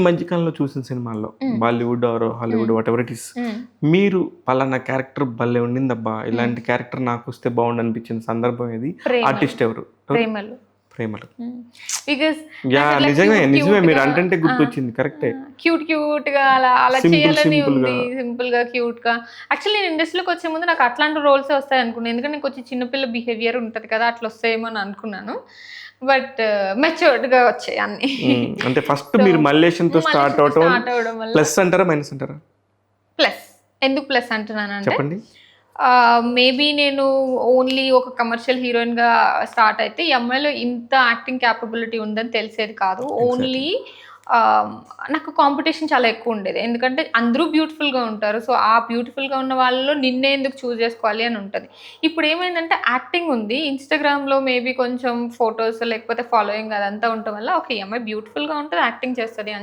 ఈ మధ్య కాలంలో చూసిన సినిమాల్లో Bollywood or Hollywood whatever it is, మీరు పలానా క్యారెక్టర్ భలే ఉండిందబ్బా, ఇలాంటి క్యారెక్టర్ నాకు వస్తే బాగుండు అనిపించిన సందర్భం ఏది? ఆర్టిస్ట్ ఎవరు? ప్రేమలు. ప్రేమలు. బికాస్ యా, నిజమే మీరు అంటే గుర్తొచ్చింది. కరెక్టే. క్యూట్ గా అలా చేయాలని ఉంది, సింపుల్ గా క్యూట్ గా. యాక్చువల్లీ నేను ఇండస్ట్రీలోకి వచ్చే ముందు నాకు అట్లాంటి రోల్స్ వస్తాయి అనుకున్నాను, ఎందుకంటే నాకు కొంచెం చిన్నపిల్ల బిహేవియర్ ఉంటది కదా, అట్లా వస్తాయేమో అని అనుకున్నాను. బట్ మెచ్యూర్డ్ గా వచ్చాయి అన్ని. అంటే ఫస్ట్ మీరు మల్లేషన్ తో స్టార్ట్ అవడం ప్లస్ అంటారా మైనస్ అంటారా? ప్లస్. ఎందుకు ప్లస్ అంటున్నానంటే, చెప్పండి. మేబీ నేను ఓన్లీ ఒక కమర్షియల్ హీరోయిన్ గా స్టార్ట్ అయితే ఈ అమ్మాయిలో ఇంత యాక్టింగ్ క్యాపబిలిటీ ఉందని తెలిసేది కాదు. ఓన్లీ నాకు కాంపిటీషన్ చాలా ఎక్కువ ఉండేది, ఎందుకంటే అందరూ బ్యూటిఫుల్గా ఉంటారు. సో ఆ బ్యూటిఫుల్గా ఉన్న వాళ్ళలో నిన్నే ఎందుకు చూస్ చేసుకోవాలి అని ఉంటుంది. ఇప్పుడు ఏమైందంటే యాక్టింగ్ ఉంది, ఇన్స్టాగ్రామ్లో మేబీ కొంచెం ఫొటోస్ లేకపోతే ఫాలోయింగ్ అదంతా ఉండటం వల్ల ఒక ఈ అమ్మాయి బ్యూటిఫుల్గా ఉంటుంది, యాక్టింగ్ చేస్తుంది అని